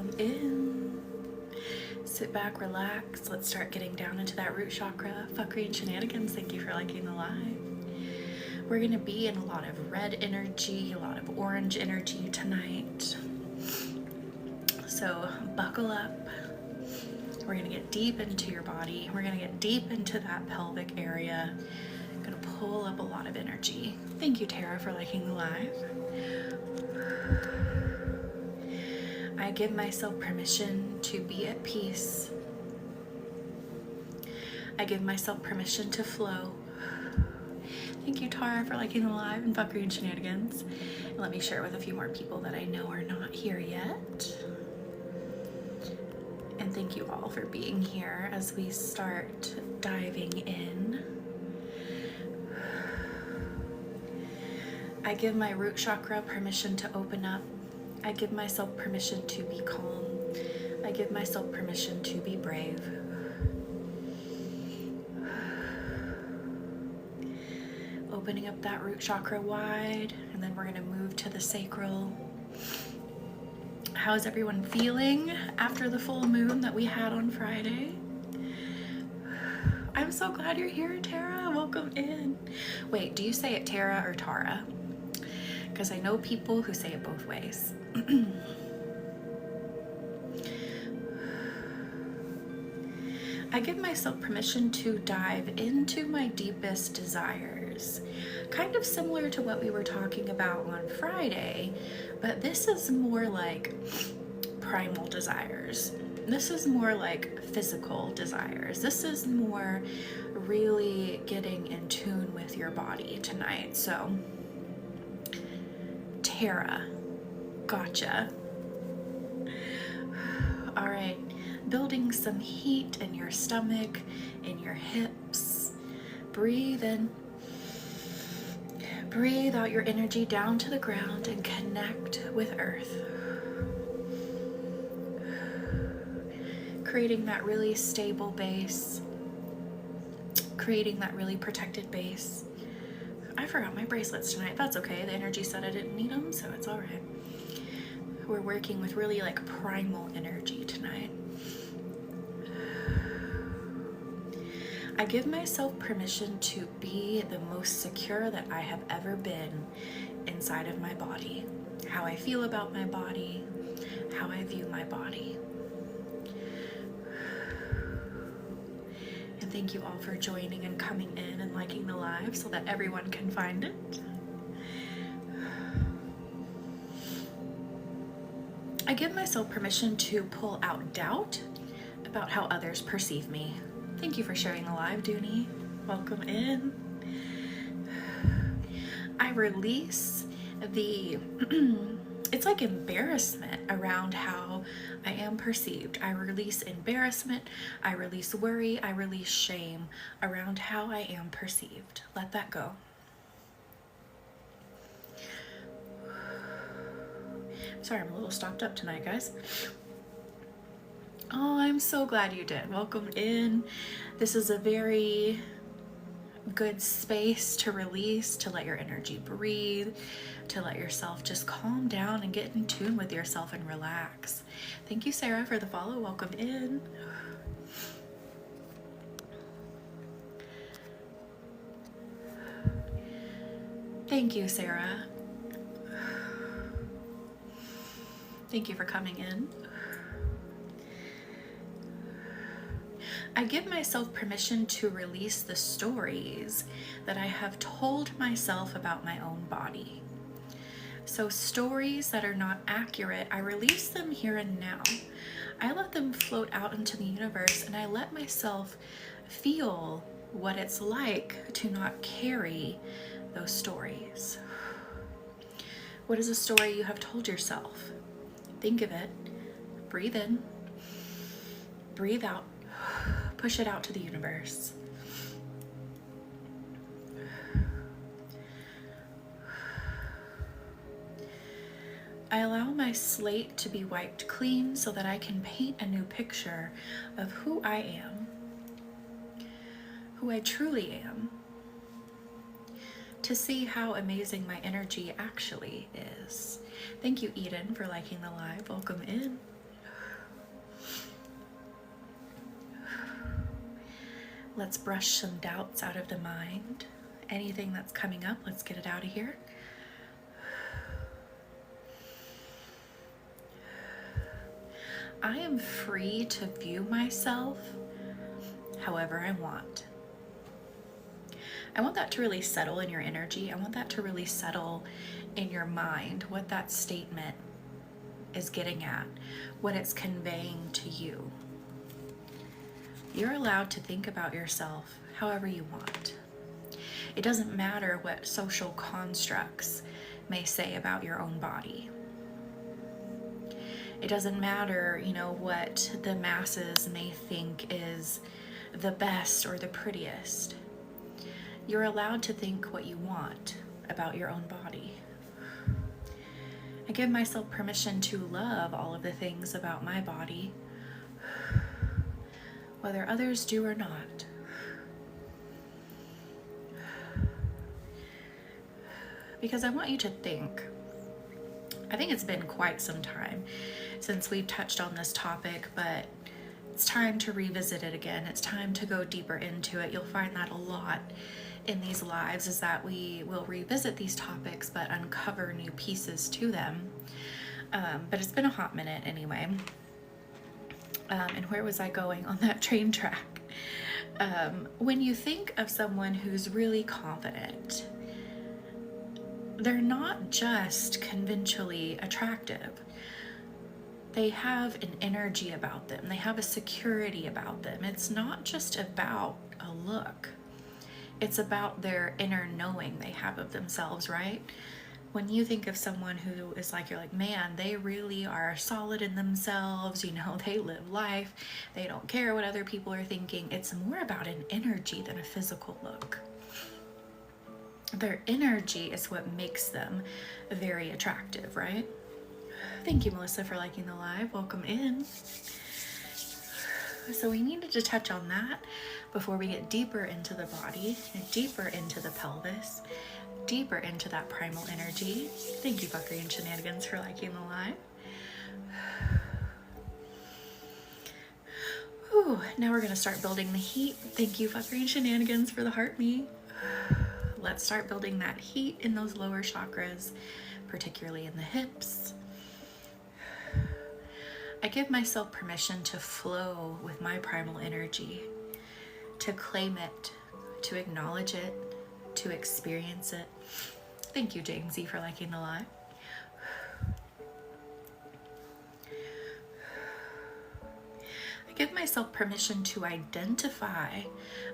welcome in. Sit back, relax. Let's start getting down into that root chakra, fuckery and shenanigans. Thank you for liking the live. We're gonna be in a lot of red energy, a lot of orange energy tonight. So buckle up. We're gonna get deep into your body. We're gonna get deep into that pelvic area. Gonna pull up a lot of energy. Thank you, Tara, for liking the live. I give myself permission to be at peace. I give myself permission to flow. Thank you, Tara, for liking the live and fuckery and shenanigans. And let me share with a few more people that I know are not here yet. And thank you all for being here as we start diving in. I give my root chakra permission to open up. I give myself permission to be calm. I give myself permission to be brave. Opening up that root chakra wide, and then we're gonna move to the sacral. How's everyone feeling after the full moon that we had on Friday? I'm so glad you're here, Tara. Welcome in. Wait, do you say it Tara or Tara? Because I know people who say it both ways. I give myself permission to dive into my deepest desires. Kind of similar to what we were talking about on Friday, but this is more like primal desires. This is more like physical desires. This is more really getting in tune with your body tonight. So, Tara, gotcha. All right, building some heat in your stomach, in your hips. Breathe in. Breathe out your energy down to the ground and connect with earth. Creating that really stable base. Creating that really protected base. I forgot my bracelets tonight. That's okay. The energy said I didn't need them, so it's all right. We're working with really like primal energy tonight. I give myself permission to be the most secure that I have ever been inside of my body. How I feel about my body, how I view my body. And thank you all for joining and coming in and liking the live so that everyone can find it. I give myself permission to pull out doubt about how others perceive me. Thank you for sharing the live, Dooney. Welcome in. I release the, it's like embarrassment around how I am perceived. I release embarrassment, I release worry, I release shame around how I am perceived. Let that go. Sorry, I'm a little stopped up tonight, guys. Oh, I'm so glad you did. Welcome in. This is a very good space to release, to let your energy breathe, to let yourself just calm down and get in tune with yourself and relax. Thank you, Sarah, for the follow. Welcome in. Thank you, Sarah. Thank you for coming in. I give myself permission to release the stories that I have told myself about my own body. So stories that are not accurate, I release them here and now. I let them float out into the universe and I let myself feel what it's like to not carry those stories. What is a story you have told yourself? Think of it. Breathe in. Breathe out. Push it out to the universe. I allow my slate to be wiped clean so that I can paint a new picture of who I am, who I truly am, to see how amazing my energy actually is. Thank you, Eden, for liking the live. Welcome in. Let's brush some doubts out of the mind. Anything that's coming up, let's get it out of here. I am free to view myself however I want. I want that to really settle in your energy. I want that to really settle in your mind, what that statement is getting at, what it's conveying to you. You're allowed to think about yourself however you want. It doesn't matter what social constructs may say about your own body. It doesn't matter, what the masses may think is the best or the prettiest. You're allowed to think what you want about your own body. I give myself permission to love all of the things about my body, whether others do or not. Because I want you to think. I think it's been quite some time since we've touched on this topic, but it's time to revisit it again. It's time to go deeper into it. You'll find that a lot in these lives, is that we will revisit these topics but uncover new pieces to them. But it's been a hot minute anyway. And where was I going on that train track? When you think of someone who's really confident, they're not just conventionally attractive. They have an energy about them. They have a security about them. It's not just about a look. It's about their inner knowing they have of themselves, right? When you think of someone who is like, you're like, man, they really are solid in themselves, they live life, they don't care what other people are thinking. It's more about an energy than a physical look. Their energy is what makes them very attractive, right? Thank you, Melissa, for liking the live. Welcome in. So we needed to touch on that before we get deeper into the body and deeper into the pelvis, deeper into that primal energy. Thank you, Fuckery and Shenanigans, for liking the live. Ooh, now we're gonna start building the heat. Thank you, Fuckery and Shenanigans, for the heart me. Let's start building that heat in those lower chakras, particularly in the hips. I give myself permission to flow with my primal energy, to claim it, to acknowledge it, to experience it. Thank you, Jamesy, for liking the live. I give myself permission to identify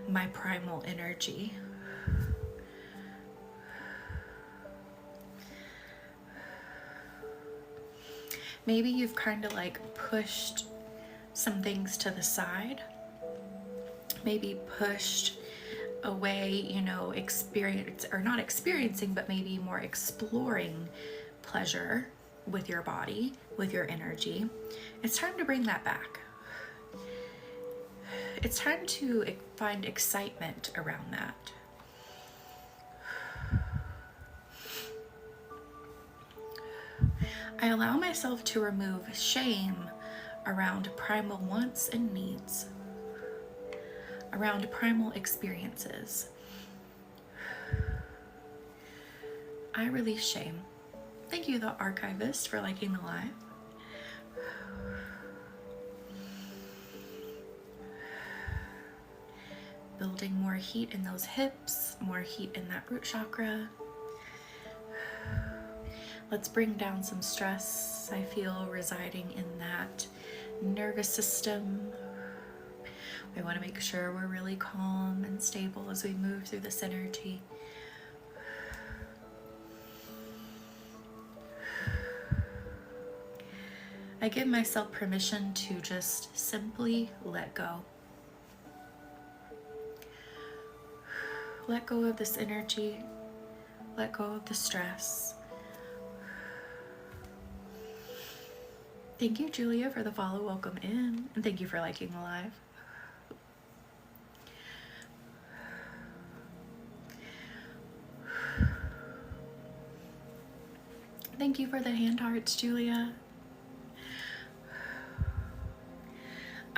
my primal energy. Maybe you've kind of like pushed some things to the side. Maybe pushed away, not experiencing, but maybe more exploring pleasure with your body, with your energy. It's time to bring that back. It's time to find excitement around that. I allow myself to remove shame around primal wants and needs, around primal experiences. I release shame. Thank you, the archivist, for liking the live. Building more heat in those hips, more heat in that root chakra. Let's bring down some stress I feel residing in that nervous system. We want to make sure we're really calm and stable as we move through this energy. I give myself permission to just simply let go. Let go of this energy. Let go of the stress. Thank you, Julia, for the follow. Welcome in. And thank you for liking the live. Thank you for the hand hearts, Julia.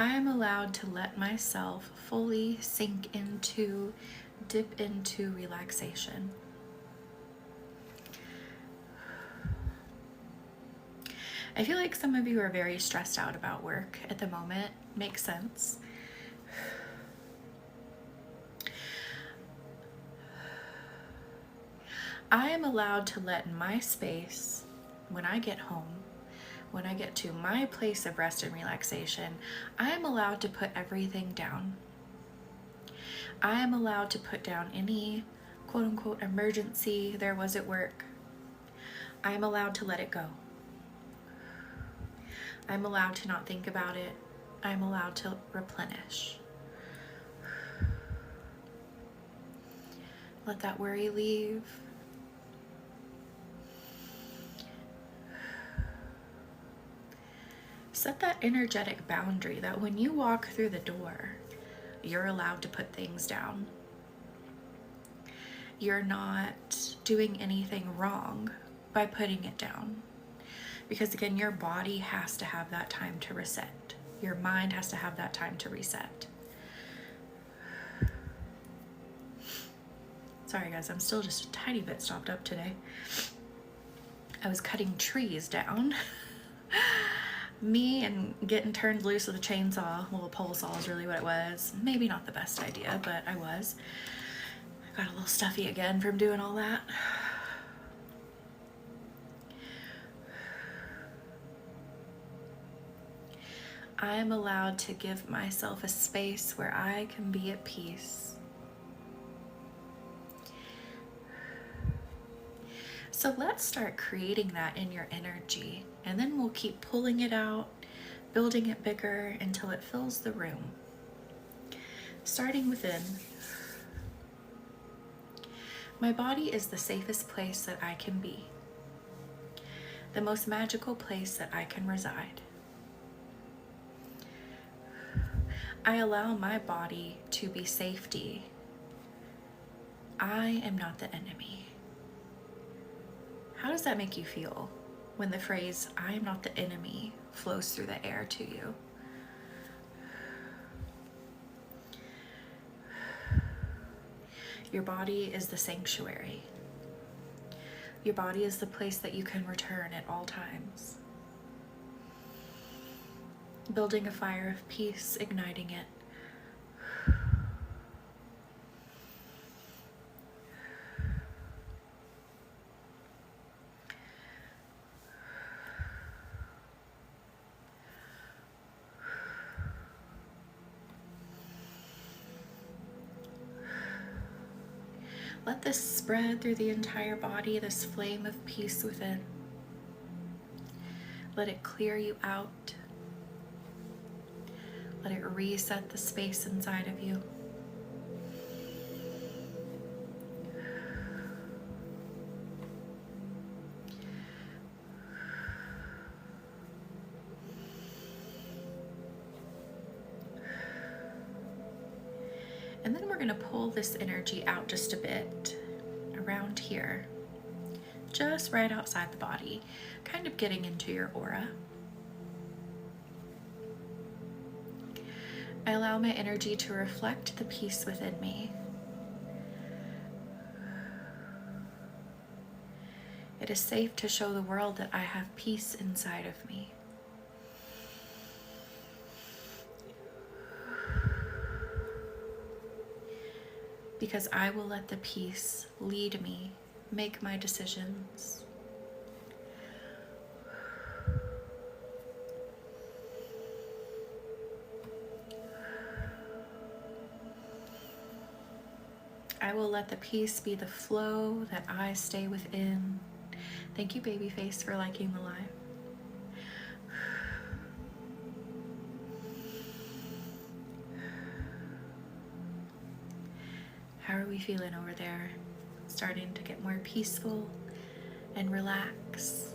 I am allowed to let myself fully sink into, dip into relaxation. I feel like some of you are very stressed out about work at the moment. Makes sense. I am allowed to let my space, when I get home, when I get to my place of rest and relaxation, I am allowed to put everything down. I am allowed to put down any quote unquote emergency there was at work. I am allowed to let it go. I'm allowed to not think about it. I'm allowed to replenish. Let that worry leave. Set that energetic boundary that when you walk through the door, you're allowed to put things down. You're not doing anything wrong by putting it down. Because again, your body has to have that time to reset. Your mind has to have that time to reset. Sorry guys, I'm still just a tiny bit stopped up today. I was cutting trees down. Me and getting turned loose with a chainsaw, well, a pole saw is really what it was. Maybe not the best idea, but I was. I got a little stuffy again from doing all that. I am allowed to give myself a space where I can be at peace. So let's start creating that in your energy, and then we'll keep pulling it out, building it bigger until it fills the room. Starting within. My body is the safest place that I can be, the most magical place that I can reside. I allow my body to be safety. I am not the enemy. How does that make you feel when the phrase, I am not the enemy, flows through the air to you? Your body is the sanctuary. Your body is the place that you can return at all times. Building a fire of peace, igniting it. Let this spread through the entire body, this flame of peace within. Let it clear you out. Let it reset the space inside of you. And then we're going to pull this energy out just a bit around here, just right outside the body, kind of getting into your aura. I allow my energy to reflect the peace within me. It is safe to show the world that I have peace inside of me. Because I will let the peace lead me, make my decisions. I will let the peace be the flow that I stay within. Thank you, Babyface, for liking the live. How are we feeling over there? Starting to get more peaceful and relax.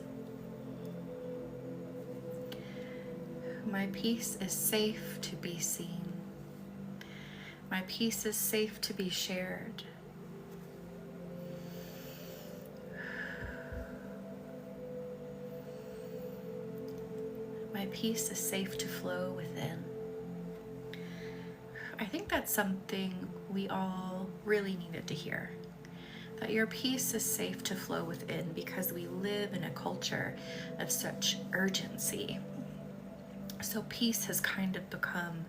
My peace is safe to be seen. My peace is safe to be shared. My peace is safe to flow within. I think that's something we all really needed to hear. That your peace is safe to flow within, because we live in a culture of such urgency. So peace has kind of become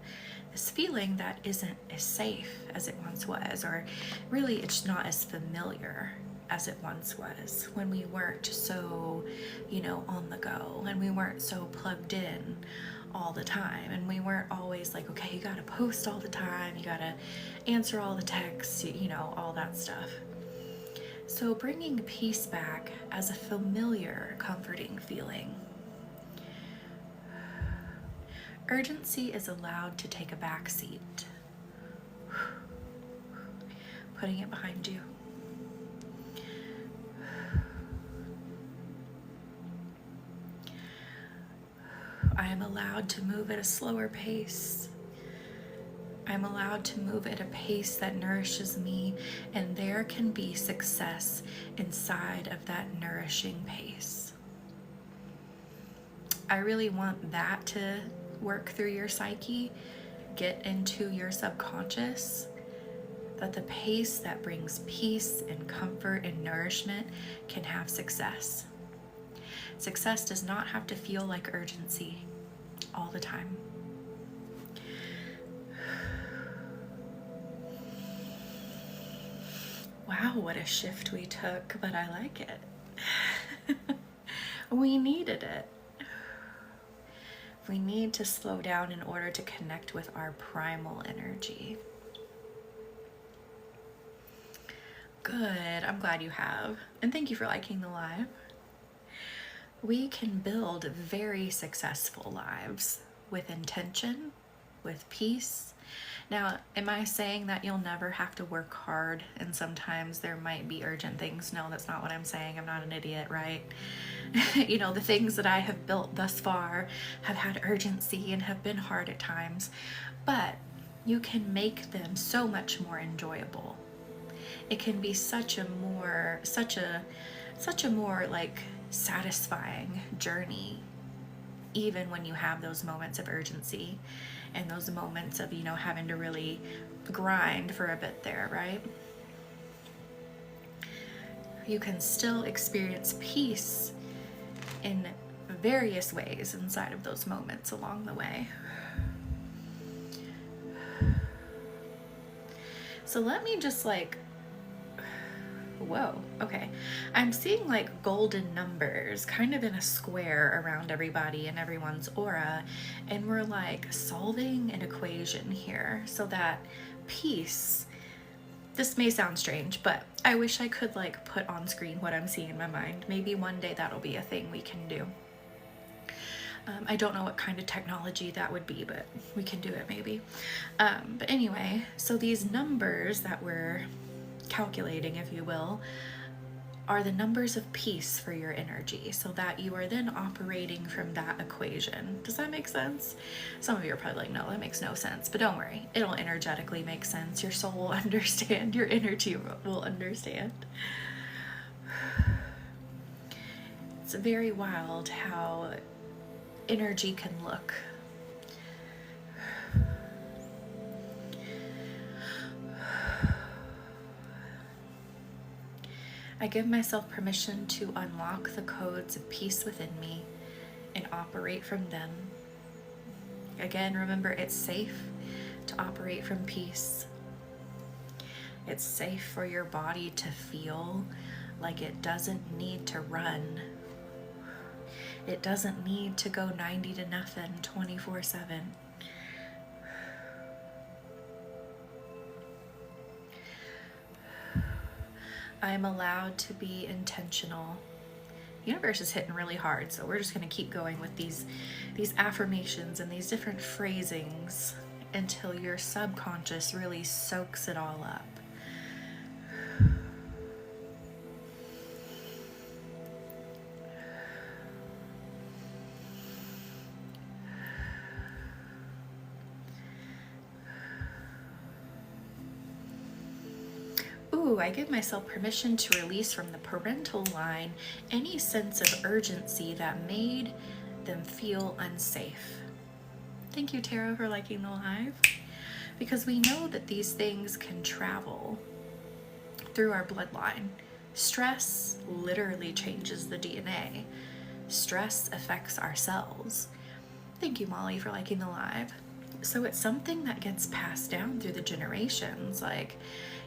this feeling that isn't as safe as it once was, or really it's not as familiar as it once was, when we weren't so, on the go, and we weren't so plugged in all the time, and we weren't always like, okay, you gotta post all the time, you gotta answer all the texts, all that stuff. So bringing peace back as a familiar, comforting feeling. Urgency is allowed to take a back seat. Putting it behind you. I am allowed to move at a slower pace. I'm allowed to move at a pace that nourishes me, and there can be success inside of that nourishing pace. I really want that to work through your psyche, get into your subconscious, that the pace that brings peace and comfort and nourishment can have success. Success does not have to feel like urgency all the time. Wow, what a shift we took, but I like it. We needed it. We need to slow down in order to connect with our primal energy. Good, I'm glad you have. And thank you for liking the live. We can build very successful lives with intention, with peace. Now, am I saying that you'll never have to work hard and sometimes there might be urgent things? No, that's not what I'm saying. I'm not an idiot, right? The things that I have built thus far have had urgency and have been hard at times, but you can make them so much more enjoyable. It can be such a more like satisfying journey, even when you have those moments of urgency and those moments of, having to really grind for a bit there, right? You can still experience peace in various ways inside of those moments along the way. So let me just whoa, okay. I'm seeing like golden numbers kind of in a square around everybody and everyone's aura, and we're like solving an equation here so that peace, this may sound strange, but I wish I could like put on screen what I'm seeing in my mind. Maybe one day that'll be a thing we can do. I don't know what kind of technology that would be, but we can do it maybe. But anyway, so these numbers that we're calculating, if you will, are the numbers of peace for your energy, so that you are then operating from that equation. Does that make sense? Some of you are probably like, no, that makes no sense, but don't worry, it'll energetically make sense. Your soul will understand, your energy will understand. It's very wild how energy can look. I give myself permission to unlock the codes of peace within me and operate from them. Again, remember, it's safe to operate from peace. It's safe for your body to feel like it doesn't need to run. It doesn't need to go 90 to nothing 24/7. I'm allowed to be intentional. The universe is hitting really hard, so we're just going to keep going with these affirmations and these different phrasings until your subconscious really soaks it all up. I give myself permission to release from the parental line any sense of urgency that made them feel unsafe. Thank you, Tara, for liking the live. because we know that these things can travel through our bloodline. Stress literally changes the DNA. Stress affects our cells. Thank you, Molly, for liking the live. So it's something that gets passed down through the generations. Like,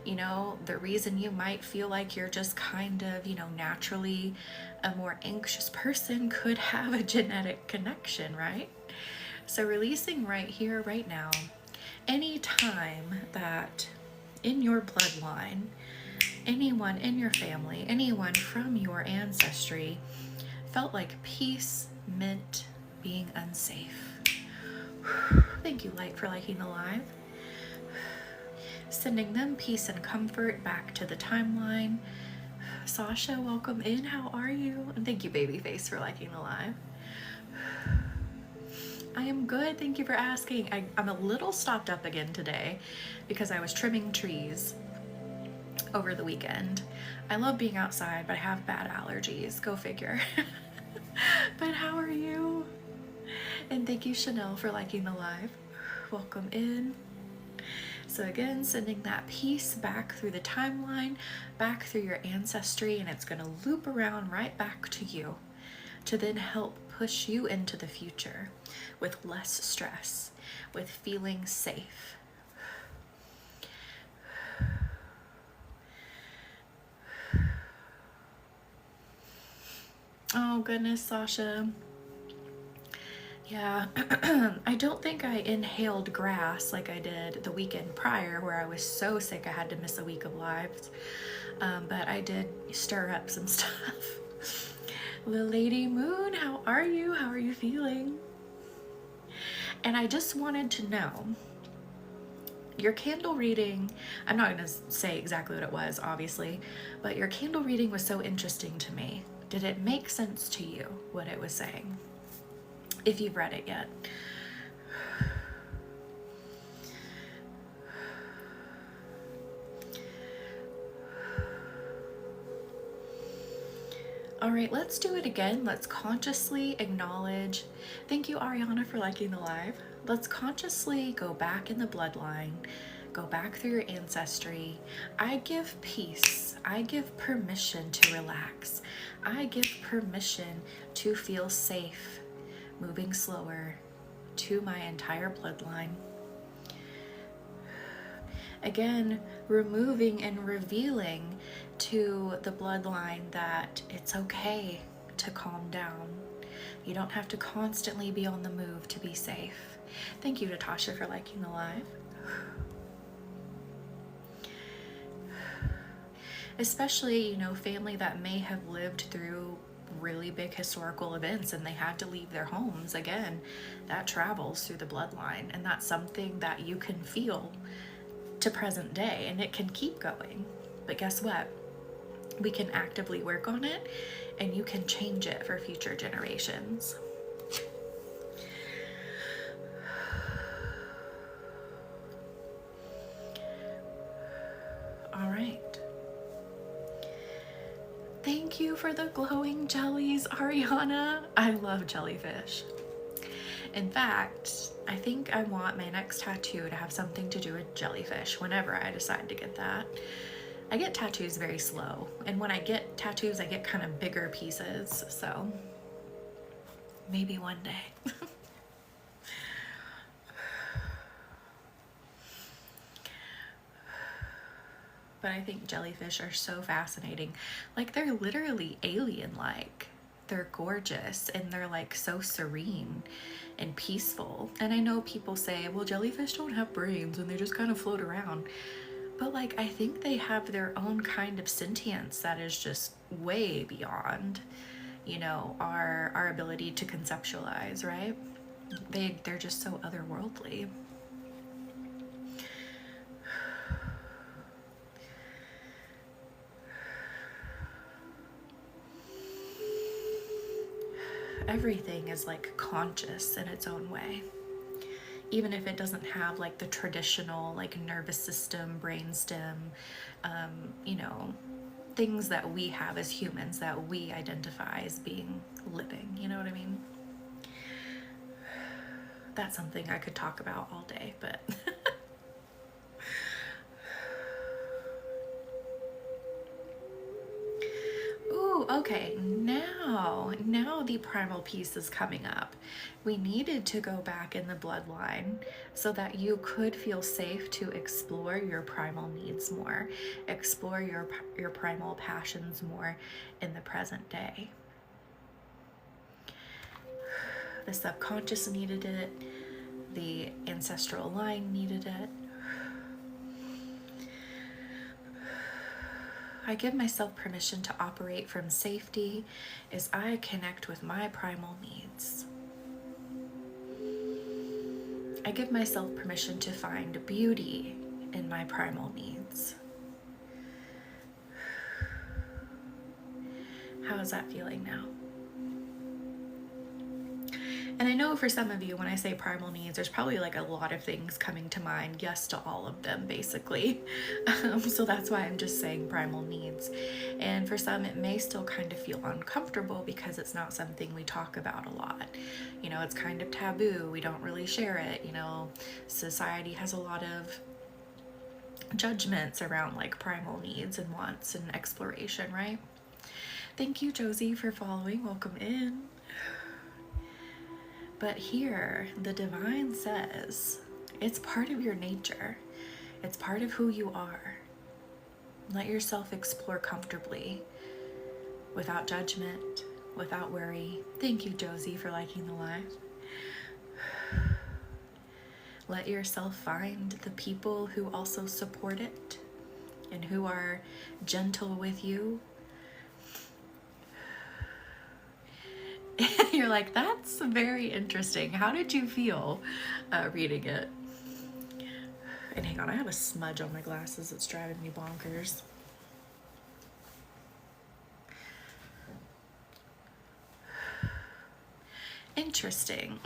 you know, the reason you might feel like you're just kind of, you know, naturally a more anxious person could have a genetic connection, right? So releasing right here, right now, any time that in your bloodline, anyone in your family, anyone from your ancestry felt like peace meant being unsafe. Thank you, Light, for liking the live. Sending them peace and comfort back to the timeline. Sasha, welcome in. How are you? And thank you, Babyface, for liking the live. I am good. Thank you for asking. I'm a little stopped up again today because I was trimming trees over the weekend. I love being outside, but I have bad allergies. Go figure. But how are you? And thank you, Chanel, for liking the live. Welcome in. So again, sending that peace back through the timeline, back through your ancestry, and it's going to loop around right back to you to then help push you into the future with less stress, with feeling safe. Oh goodness, Sasha. Yeah, I don't think I inhaled grass like I did the weekend prior, where I was so sick I had to miss a week of lives. But I did stir up some stuff. The Lady Moon, how are you? How are you feeling? And I just wanted to know, your candle reading, I'm not going to say exactly what it was, obviously, but your candle reading was so interesting to me. Did it make sense to you, what it was saying? If you've read it yet. All right, let's do it again. Let's consciously acknowledge. Thank you, Ariana, for liking the live. Let's consciously go back in the bloodline, go back through your ancestry. I give peace. I give permission to relax. I give permission to feel safe, moving slower to my entire bloodline. Again, removing and revealing to the bloodline that it's okay to calm down. You don't have to constantly be on the move to be safe. Thank you, Natasha, for liking the live. Especially, you know, family that may have lived through really big historical events and they had to leave their homes. Again, that travels through the bloodline, and that's something that you can feel to present day, and it can keep going. But guess what? We can actively work on it, and you can change it for future generations. All right. Thank you for the glowing jellies, Ariana. I love jellyfish. In fact, I think I want my next tattoo to have something to do with jellyfish whenever I decide to get that. I get tattoos very slow, and when I get tattoos, I get kind of bigger pieces, so maybe one day. But I think jellyfish are so fascinating. Like, they're literally alien-like. They're gorgeous, and they're like so serene and peaceful. And I know people say, well, jellyfish don't have brains and they just kind of float around. But like, I think they have their own kind of sentience that is just way beyond, you know, our ability to conceptualize, right? They're just so otherworldly. Everything is like conscious in its own way, even if it doesn't have like the traditional like nervous system, brainstem, you know, things that we have as humans that we identify as being living, you know what I mean? That's something I could talk about all day, but okay, now the primal piece is coming up. We needed to go back in the bloodline so that you could feel safe to explore your primal needs more, explore your primal passions more in the present day. The subconscious needed it, the ancestral line needed it. I give myself permission to operate from safety as I connect with my primal needs. I give myself permission to find beauty in my primal needs. How is that feeling now? And I know for some of you, when I say primal needs, there's probably like a lot of things coming to mind. Yes to all of them, basically. So that's why I'm just saying primal needs. And for some, it may still kind of feel uncomfortable because it's not something we talk about a lot. You know, it's kind of taboo. We don't really share it. You know, society has a lot of judgments around like primal needs and wants and exploration, right? Thank you, Josie, for following. Welcome in. But here, the divine says, it's part of your nature. It's part of who you are. Let yourself explore comfortably, without judgment, without worry. Thank you, Josie, for liking the live. Let yourself find the people who also support it and who are gentle with you. You're like, that's very interesting. How did you feel reading it? And hang on, I have a smudge on my glasses. It's driving me bonkers. Interesting.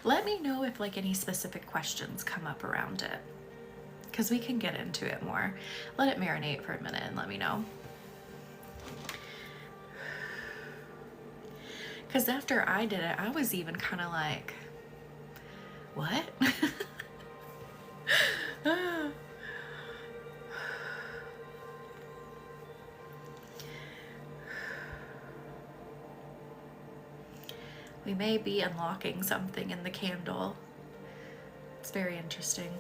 Let me know if like any specific questions come up around it, because we can get into it more. Let it marinate for a minute and let me know. Because after I did it, I was even kind of like, what? We may be unlocking something in the candle. It's very interesting.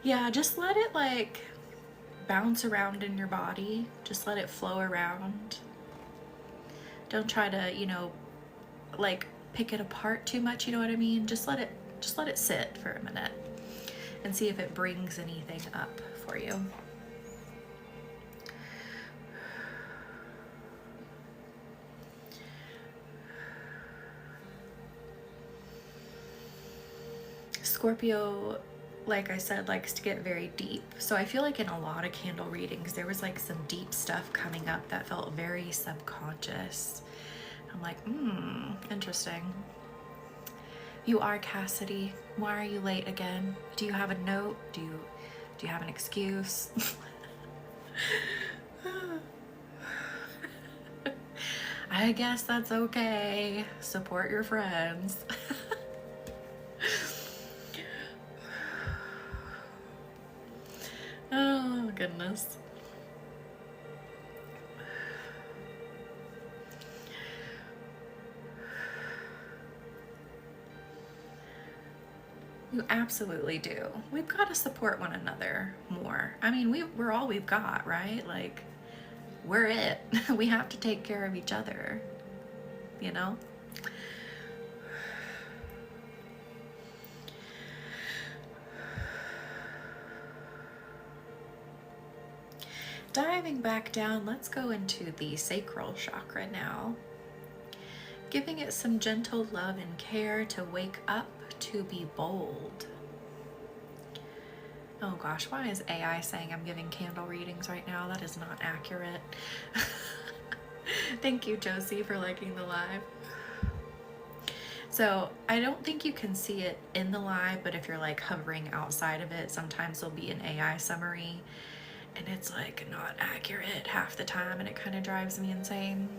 Yeah, just let it like bounce around in your body. Just let it flow around. Don't try to, you know, like pick it apart too much, you know what I mean? Just let it sit for a minute and see if it brings anything up for you. Scorpio, like I said, likes to get very deep. So I feel like in a lot of candle readings, there was like some deep stuff coming up that felt very subconscious. I'm like, interesting. You are Cassidy. Why are you late again? Do you have a note? Do you have an excuse? I guess that's okay. Support your friends. Oh, goodness. You absolutely do. We've got to support one another more. I mean, we're all we've got, right? Like, we're it. We have to take care of each other, you know? Diving back down, let's go into the sacral chakra now. Giving it some gentle love and care to wake up, to be bold. Oh gosh, why is AI saying I'm giving candle readings right now? That is not accurate. Thank you, Josie, for liking the live. So I don't think you can see it in the live, but if you're like hovering outside of it, sometimes there'll be an AI summary and it's like not accurate half the time and it kind of drives me insane.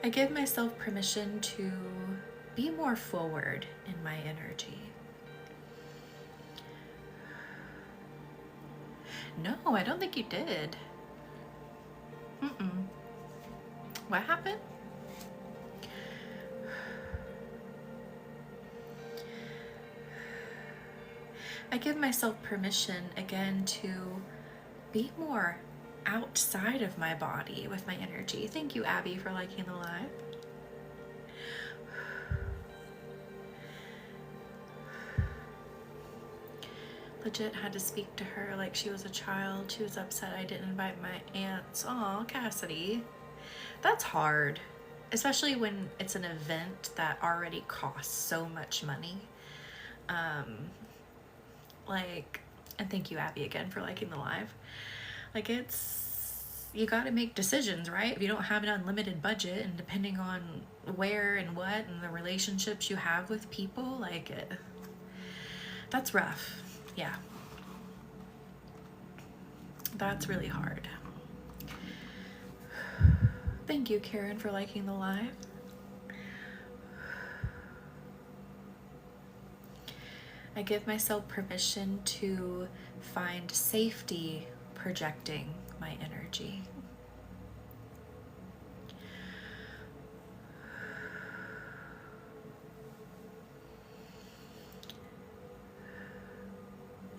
I give myself permission to be more forward in my energy. No, I don't think you did. What happened? I give myself permission again to be more outside of my body with my energy. Thank you, Abby, for liking the live. Legit had to speak to her like she was a child. She was upset I didn't invite my aunts. Aw, Cassidy. That's hard, especially when it's an event that already costs so much money. And thank you, Abby, again for liking the live. Like, you got to make decisions, right? If you don't have an unlimited budget, and depending on where and what and the relationships you have with people, that's rough. Yeah. That's really hard. Thank you, Karen, for liking the live. I give myself permission to find safety projecting my energy.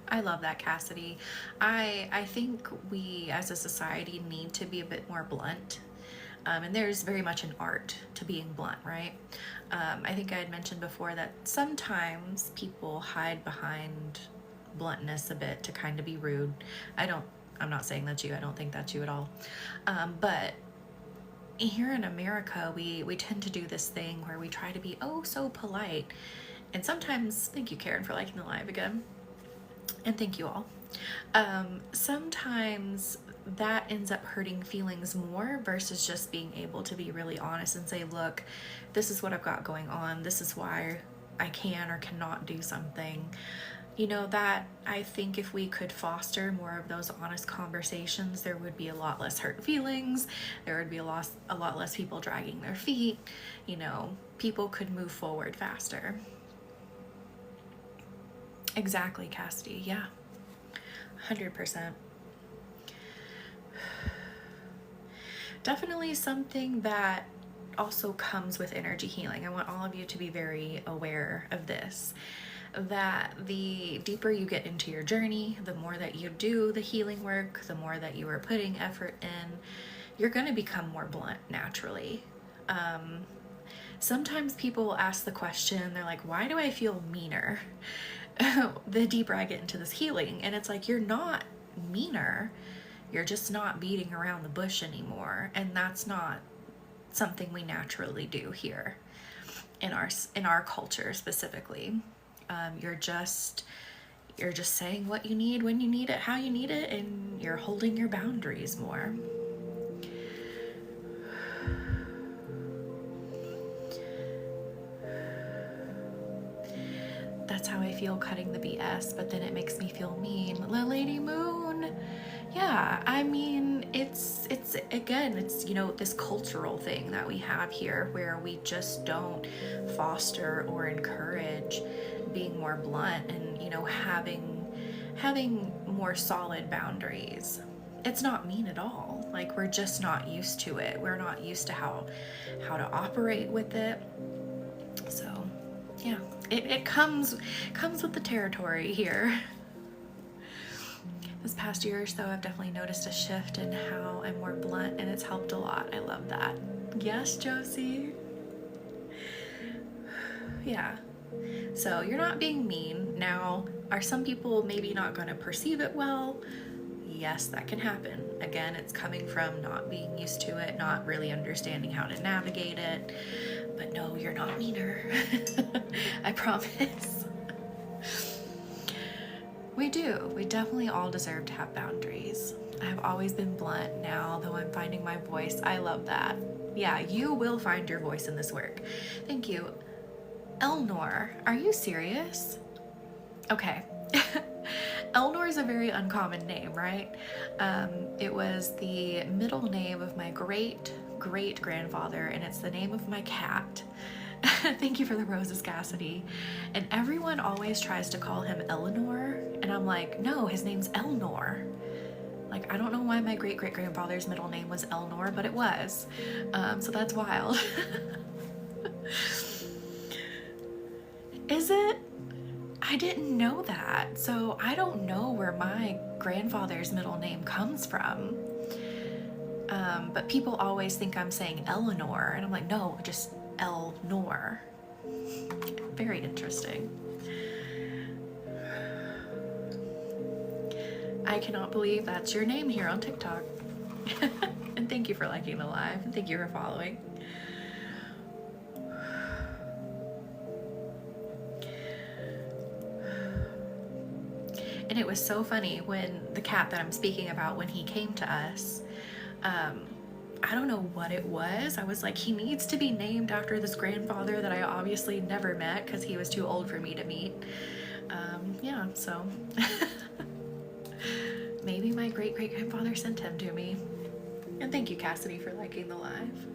I love that, Cassidy. I think we as a society need to be a bit more blunt. And there's very much an art to being blunt, right? I think I had mentioned before that sometimes people hide behind bluntness a bit to kind of be rude. I'm not saying that's you. I don't think that's you at all. But here in America, we tend to do this thing where we try to be oh so polite. And sometimes, thank you, Karen, for liking the live again. And thank you all. Sometimes that ends up hurting feelings more versus just being able to be really honest and say, look, this is what I've got going on. This is why I can or cannot do something. You know, that I think if we could foster more of those honest conversations, there would be a lot less hurt feelings. There would be a lot less people dragging their feet. You know, people could move forward faster. Exactly, Cassidy. Yeah, 100%. Definitely something that also comes with energy healing. I want all of you to be very aware of this, that the deeper you get into your journey, the more that you do the healing work, the more that you are putting effort in, you're going to become more blunt naturally. Sometimes people will ask the question, they're like, why do I feel meaner the deeper I get into this healing? And it's like, you're not meaner, you're just not beating around the bush anymore. And that's not something we naturally do here in our culture specifically. You're just saying what you need, when you need it, how you need it, and you're holding your boundaries more. That's how I feel cutting the BS, but then it makes me feel mean. Lady Moon. Yeah, I mean, it's again, you know, this cultural thing that we have here where we just don't foster or encourage being more blunt and, you know, having more solid boundaries. It's not mean at all. Like, we're just not used to it. We're not used to how to operate with it. So, yeah, it comes with the territory here. This past year or so, I've definitely noticed a shift in how I'm more blunt, and it's helped a lot. I love that. Yes, Josie. Yeah. So you're not being mean. Now, are some people maybe not going to perceive it well? Yes, that can happen. Again, it's coming from not being used to it, not really understanding how to navigate it. But no, you're not meaner. I promise. We do. We definitely all deserve to have boundaries. I've always been blunt. Now, though I'm finding my voice, I love that. Yeah, you will find your voice in this work. Thank you. Elnor, are you serious? Okay. Elnor is a very uncommon name, right? It was the middle name of my great great grandfather, and it's the name of my cat. Thank you for the roses, Cassidy. And everyone always tries to call him Eleanor, and I'm like, no, his name's Elnor. Like, I don't know why my great-great-grandfather's middle name was Elnor, but it was. So that's wild. Is it? I didn't know that. So I don't know where my grandfather's middle name comes from. But people always think I'm saying Eleanor, and I'm like, no, just Elnor. Very interesting. I cannot believe that's your name here on TikTok. And thank you for liking the live, and thank you for following. And it was so funny when the cat that I'm speaking about, when he came to us, I don't know what it was. I was like, he needs to be named after this grandfather that I obviously never met because he was too old for me to meet. Yeah, so maybe my great-great-grandfather sent him to me. And thank you, Cassidy, for liking the live.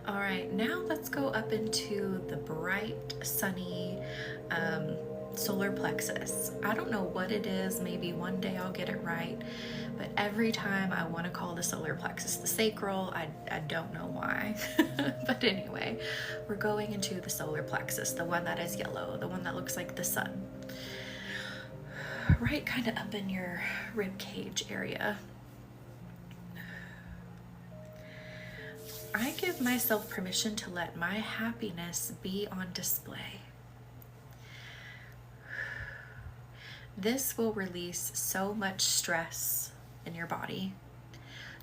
All right, now let's go up into the bright, sunny solar plexus. I don't know what it is. Maybe one day I'll get it right. But every time I want to call the solar plexus the sacral, I don't know why. But anyway, we're going into the solar plexus, the one that is yellow, the one that looks like the sun. Right kind of up in your rib cage area. I give myself permission to let my happiness be on display. This will release so much stress in your body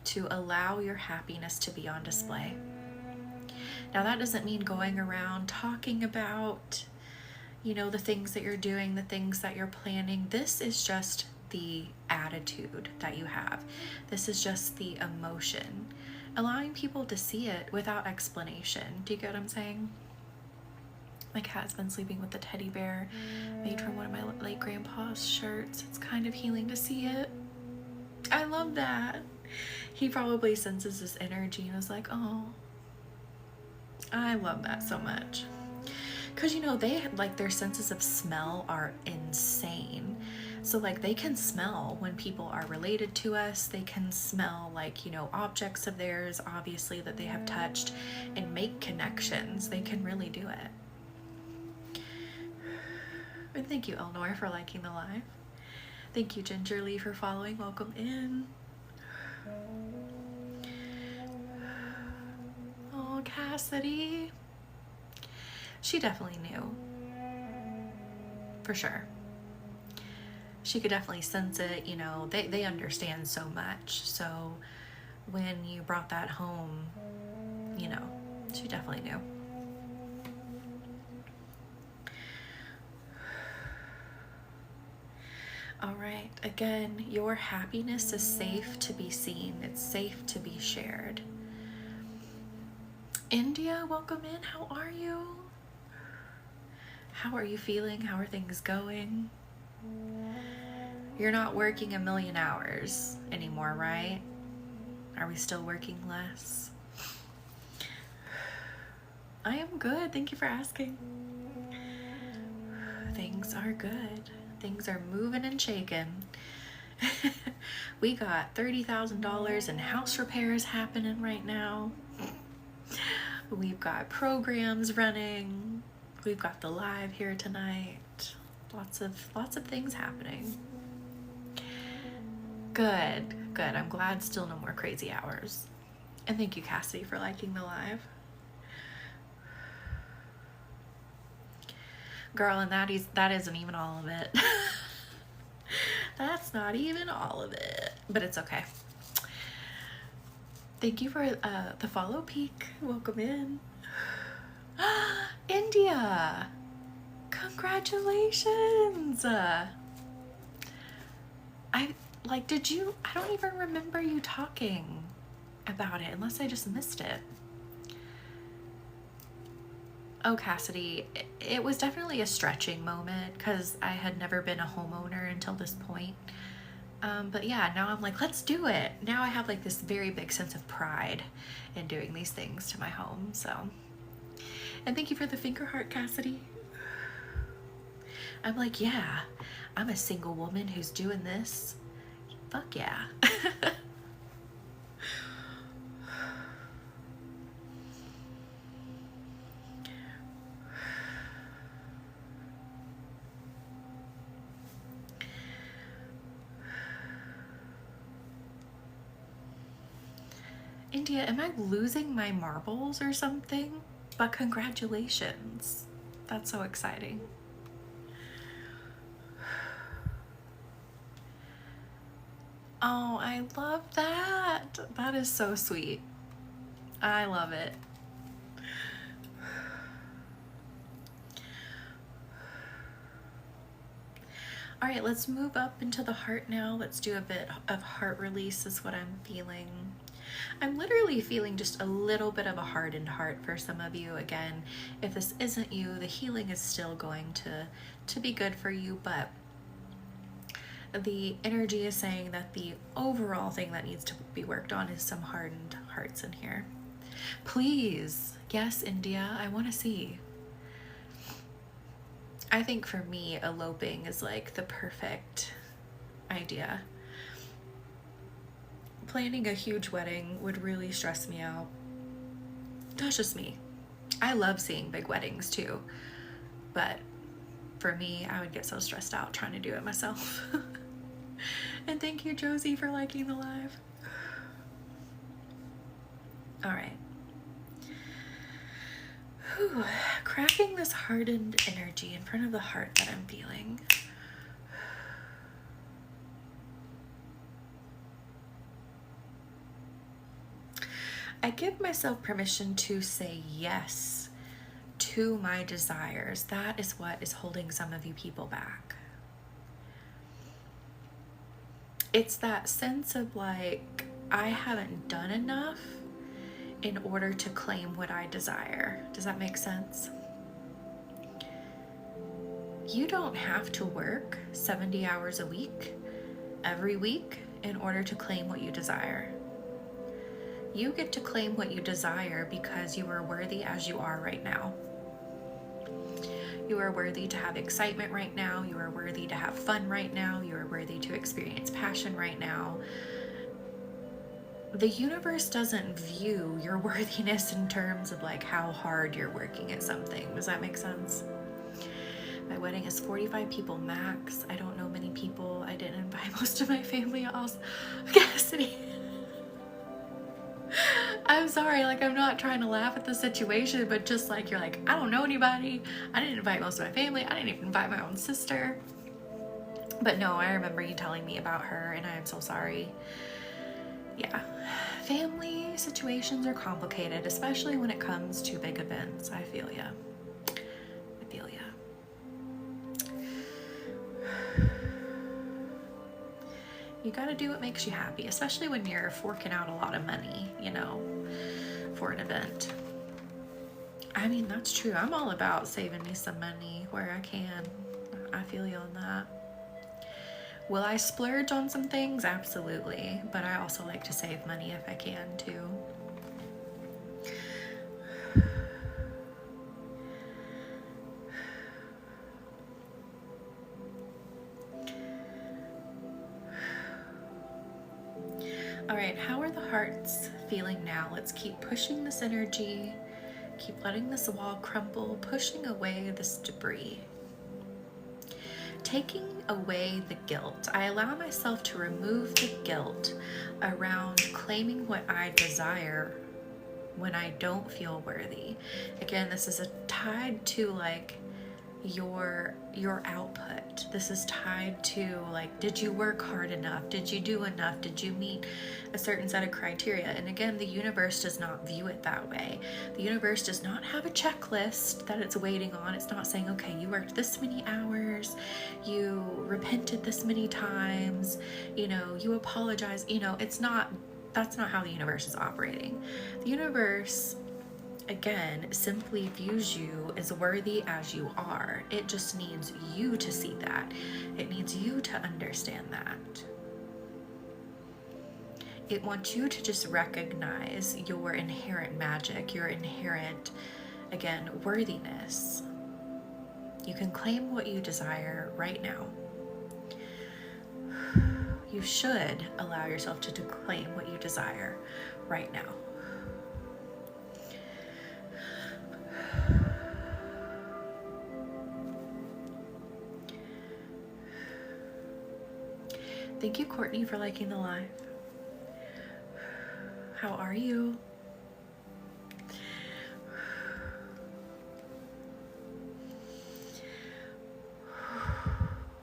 to allow your happiness to be on display. Now, that doesn't mean going around talking about, you know, the things that you're doing, the things that you're planning. This is just the attitude that you have. This is just the emotion. Allowing people to see it without explanation. Do you get what I'm saying? My cat's been sleeping with the teddy bear made from one of my late grandpa's shirts. It's kind of healing to see it. I love that. He probably senses this energy and is like, oh, I love that so much. Because, you know, they, like, their senses of smell are insane. So, like, they can smell when people are related to us. They can smell, like, you know, objects of theirs, obviously, that they have touched, and make connections. They can really do it. And thank you, Elnor, for liking the live. Thank you, Gingerly, for following. Welcome in. Oh, Cassidy. She definitely knew. For sure. She could definitely sense it, you know, they understand so much. So when you brought that home, you know, she definitely knew. All right, again, your happiness is safe to be seen. It's safe to be shared. India, welcome in. How are you? How are you feeling? How are things going? You're not working 1,000,000 hours anymore, right? Are we still working less? I am good. Thank you for asking. Things are good. Things are moving and shaking. We got $30,000 in house repairs happening right now. We've got programs running. We've got the live here tonight. Lots of things happening. Good. I'm glad still no more crazy hours. And thank you, Cassidy, for liking the live. Girl, and that isn't even all of it. That's not even all of it, but it's okay. Thank you for the follow peek. Welcome in. India, congratulations. I don't even remember you talking about it unless I just missed it. Oh, Cassidy, it was definitely a stretching moment because I had never been a homeowner until this point. But yeah, now I'm like, let's do it. Now I have like this very big sense of pride in doing these things to my home. So, and thank you for the finger heart, Cassidy. I'm like, yeah, I'm a single woman who's doing this. Fuck yeah. India, am I losing my marbles or something? But congratulations. That's so exciting. Oh, I love that. That is so sweet. I love it. All right, let's move up into the heart now. Let's do a bit of heart release is what I'm feeling. I'm literally feeling just a little bit of a hardened heart for some of you. Again, if this isn't you, the healing is still going to be good for you, but the energy is saying that the overall thing that needs to be worked on is some hardened hearts in here. Please, yes, India, I want to see. I think for me, eloping is like the perfect idea. Planning a huge wedding would really stress me out. That's just me. I love seeing big weddings too, but for me, I would get so stressed out trying to do it myself. And thank you, Josie, for liking the live. All right. Whew. Cracking this hardened energy in front of the heart that I'm feeling. I give myself permission to say yes to my desires. That is what is holding some of you people back. It's that sense of like, I haven't done enough in order to claim what I desire. Does that make sense? You don't have to work 70 hours a week, every week, in order to claim what you desire. You get to claim what you desire because you are worthy as you are right now. You are worthy to have excitement right now. You are worthy to have fun right now. You are worthy to experience passion right now. The universe doesn't view your worthiness in terms of like how hard you're working at something. Does that make sense? My wedding is 45 people max. I don't know many people. I didn't invite most of my family. Also, Cassidy. I'm sorry, like I'm not trying to laugh at the situation, but just like you're like, I don't know anybody. I didn't invite most of my family. I didn't even invite my own sister. But no, I remember you telling me about her and I am so sorry. Yeah, family situations are complicated, especially when it comes to big events. I feel ya. I feel ya. You gotta do what makes you happy, especially when you're forking out a lot of money, you know, for an event. I mean, that's true. I'm all about saving me some money where I can. I feel you on that. Will I splurge on some things? Absolutely. But I also like to save money if I can too. All right, how are the hearts feeling now? Let's keep pushing this energy, keep letting this wall crumble, pushing away this debris. Taking away the guilt. I allow myself to remove the guilt around claiming what I desire when I don't feel worthy. Again, this is tied to like your output. This is tied to like, did you work hard enough? Did you do enough? Did you meet a certain set of criteria? And again, the universe does not view it that way. The universe does not have a checklist that it's waiting on. It's not saying, okay, you worked this many hours, you repented this many times, you know, you apologize, you know, it's not, that's not how the universe is operating. The universe again, simply views you as worthy as you are. It just needs you to see that. It needs you to understand that. It wants you to just recognize your inherent magic, your inherent, again, worthiness. You can claim what you desire right now. You should allow yourself to claim what you desire right now. Thank you, Courtney, for liking the live. How are you?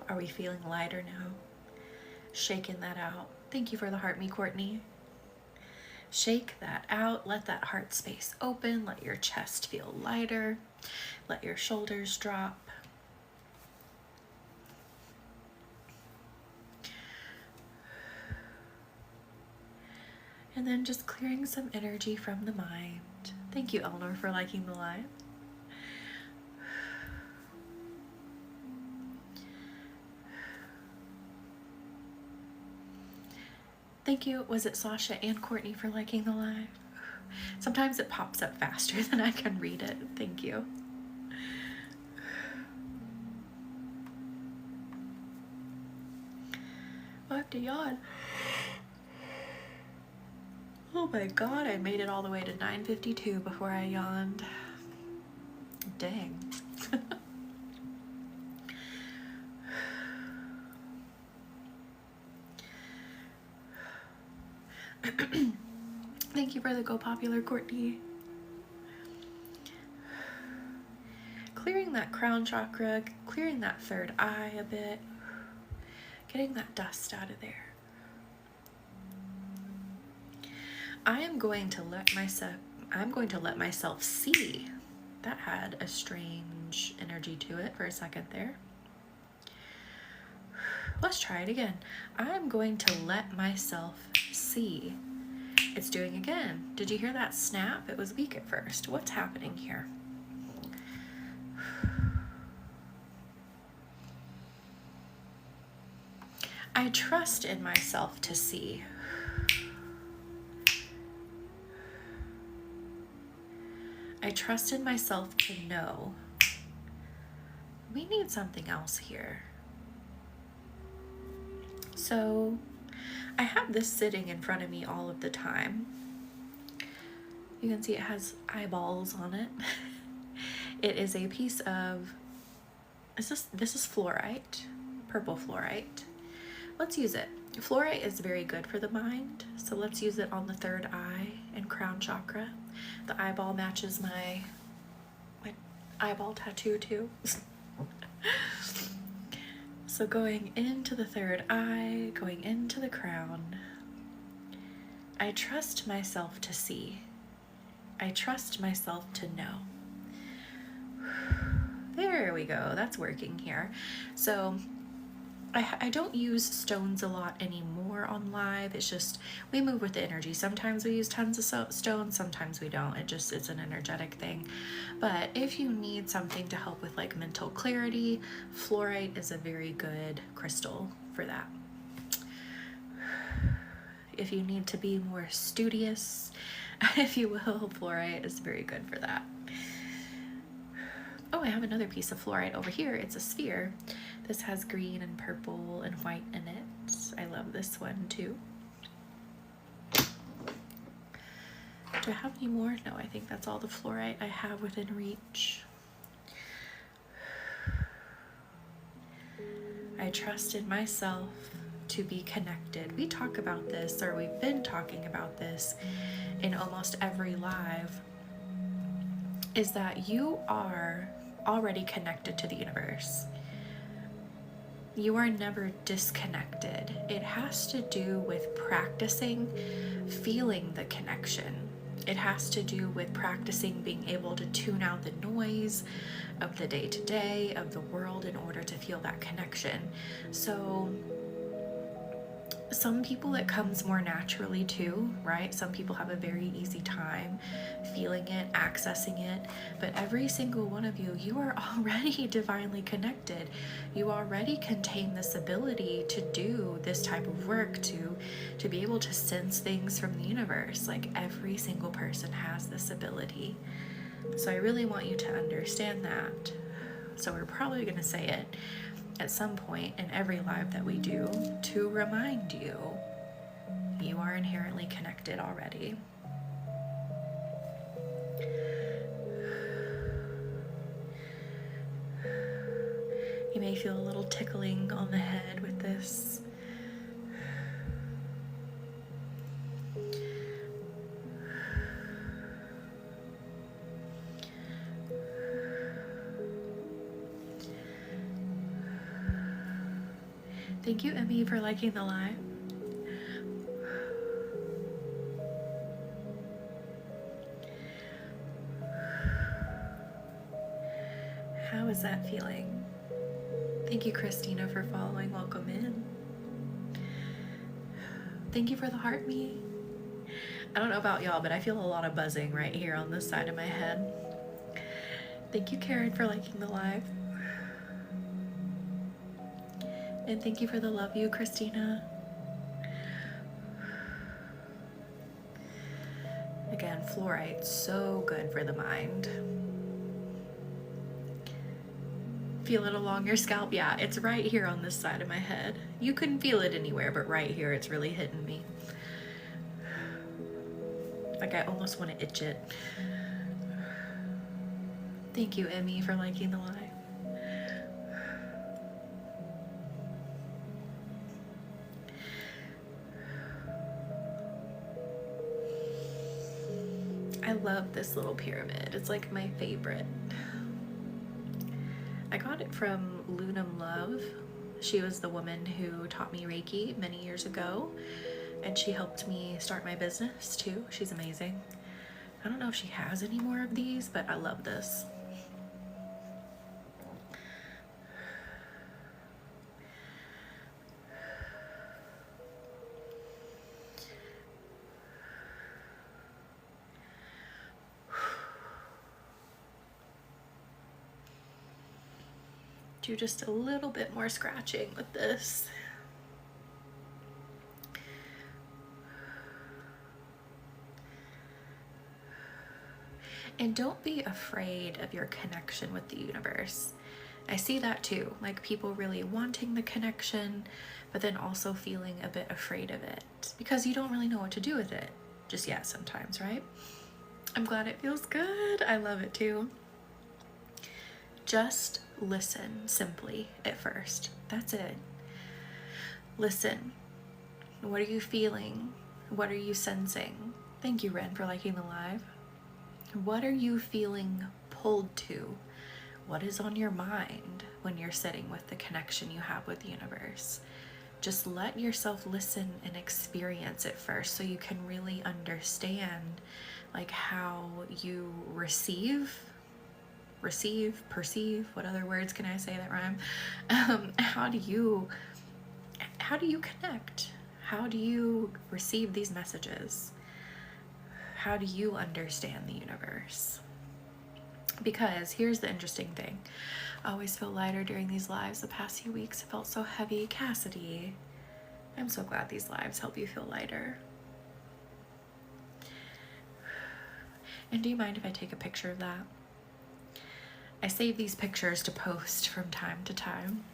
Are we feeling lighter now? Shaking that out. Thank you for the heart, me, Courtney. Shake that out. Let that heart space open. Let your chest feel lighter. Let your shoulders drop. And then just clearing some energy from the mind. Thank you, Eleanor, for liking the live. Thank you. Was it Sasha and Courtney for liking the live? Sometimes it pops up faster than I can read it. Thank you. I have to yawn. Oh my god, I made it all the way to 9:52 before I yawned. Dang. Thank you for the Go Popular, Courtney. Clearing that crown chakra, clearing that third eye a bit, getting that dust out of there. I'm going to let myself see. That had a strange energy to it for a second there. Let's try it again. I'm going to let myself see. It's doing again. Did you hear that snap? It was weak at first. What's happening here? I trust in myself to see. I trust in myself to know. We need something else here. So I have this sitting in front of me all of the time. You can see it has eyeballs on it. It is a piece of, this is fluorite, purple fluorite. Let's use it. Fluorite is very good for the mind, so let's use it on the third eye and crown chakra. The eyeball matches my eyeball tattoo too. So going into the third eye, going into the crown, I trust myself to see. I trust myself to know. There we go, that's working here. So I don't use stones a lot anymore on live. It's just, we move with the energy. Sometimes we use tons of stones, sometimes we don't. It's an energetic thing. But if you need something to help with like mental clarity, fluorite is a very good crystal for that. If you need to be more studious, if you will, fluorite is very good for that. Oh, I have another piece of fluorite over here. It's a sphere. This has green and purple and white in it. I love this one too. Do I have any more? No, I think that's all the fluorite I have within reach. I trust in myself to be connected. We talk about this, or we've been talking about this in almost every live, is that you are already connected to the universe. You are never disconnected. It has to do with practicing feeling the connection. It has to do with practicing being able to tune out the noise of the day-to-day, of the world, in order to feel that connection. So some people it comes more naturally too, right? Some people have a very easy time feeling it, accessing it, but every single one of you, you are already divinely connected. You already contain this ability to do this type of work, to be able to sense things from the universe. Like, every single person has this ability. So I really want you to understand that. So we're probably going to say it at some point in every live that we do to remind you, you are inherently connected already. You may feel a little tickling on the head with this. Thank you, Emmy, for liking the live. How is that feeling? Thank you, Christina, for following. Welcome in. Thank you for the heart me. I don't know about y'all, but I feel a lot of buzzing right here on this side of my head. Thank you, Karen, for liking the live. And thank you for the love you, Christina. Again, fluorite's so good for the mind. Feel it along your scalp? Yeah, it's right here on this side of my head. You couldn't feel it anywhere, but right here, it's really hitting me. Like, I almost want to itch it. Thank you, Emmy, for liking the live. I love this little pyramid. It's like my favorite. I got it from Lunam Love. She was the woman who taught me Reiki many years ago, and she helped me start my business too. She's amazing. I don't know if she has any more of these, but I love this. Do just a little bit more scratching with this. And don't be afraid of your connection with the universe. I see that too, like people really wanting the connection, but then also feeling a bit afraid of it because you don't really know what to do with it just yet sometimes, right? I'm glad it feels good. I love it too. Just listen simply at first. That's it. Listen. What are you feeling? What are you sensing? Thank you, Ren, for liking the live. What are you feeling pulled to? What is on your mind when you're sitting with the connection you have with the universe? Just let yourself listen and experience it first so you can really understand like how you receive, perceive, what other words can I say that rhyme? How do you connect? How do you receive these messages? How do you understand the universe? Because here's the interesting thing. I always feel lighter during these lives. The past few weeks it felt so heavy. Cassidy, I'm so glad these lives help you feel lighter. And do you mind if I take a picture of that? I save these pictures to post from time to time.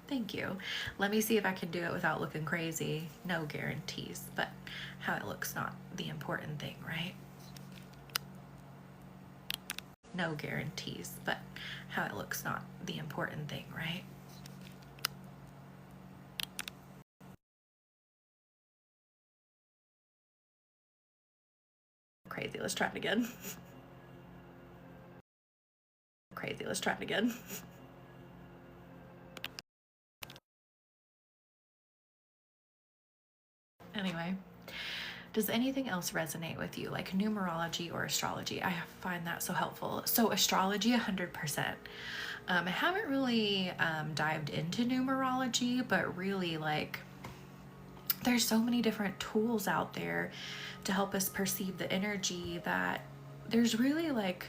Thank you. Let me see if I can do it without looking crazy. No guarantees, but how it looks not the important thing, right? No guarantees, but how it looks not the important thing, right? Crazy, let's try it again. Crazy, let's try it again. Anyway, Does anything else resonate with you, like numerology or astrology? I find that so helpful. So astrology, 100%. I haven't really dived into numerology, but really, like, there's so many different tools out there to help us perceive the energy that there's really like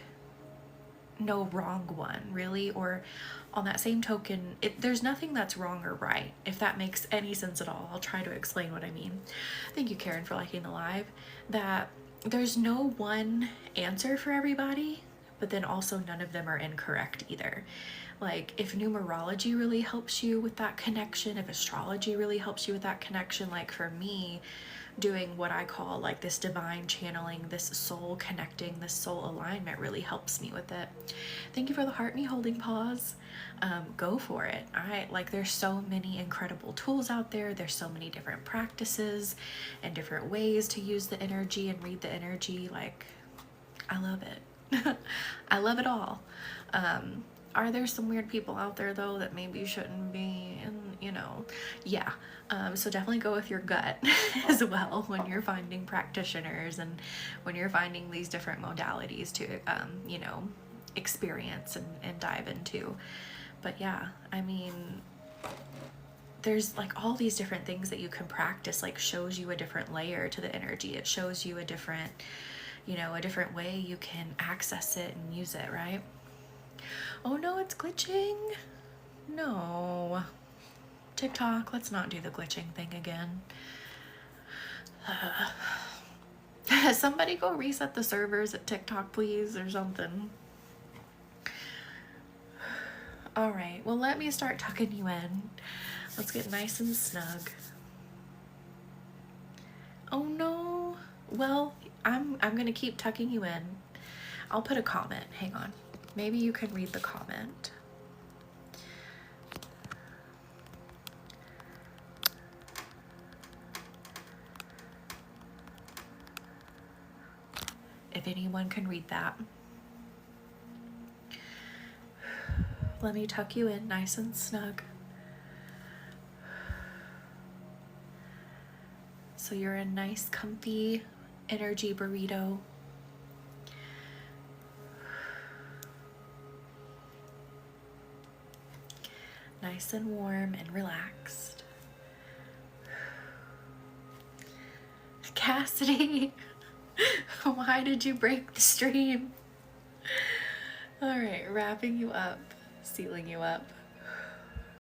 no wrong one, really. Or on that same token, there's nothing that's wrong or right, if that makes any sense at all. I'll try to explain what I mean. Thank you, Karen, for liking the live. That there's no one answer for everybody, but then also none of them are incorrect either. Like, if numerology really helps you with that connection, if astrology really helps you with that connection, like for me, doing what I call like this divine channeling, this soul connecting, this soul alignment really helps me with it. Thank you for the heart me holding pause. Go for it. There's so many incredible tools out there. There's so many different practices and different ways to use the energy and read the energy. Like, I love it. I love it all. Are there some weird people out there though that maybe you shouldn't be? And yeah. So definitely go with your gut as well when you're finding practitioners and when you're finding these different modalities to experience and dive into. But yeah, I mean, there's like all these different things that you can practice, like shows you a different layer to the energy. It shows you a different way you can access it and use it, right? Oh no, it's glitching. No. TikTok, let's not do the glitching thing again. Somebody go reset the servers at TikTok, please, or something. All right, well, let me start tucking you in. Let's get nice and snug. Oh no. Well, I'm gonna keep tucking you in. I'll put a comment. Hang on. Maybe you can read the comment. If anyone can read that. Let me tuck you in nice and snug. So you're a nice, comfy energy burrito. Nice and warm and relaxed. Cassidy, why did you break the stream? All right, wrapping you up, sealing you up.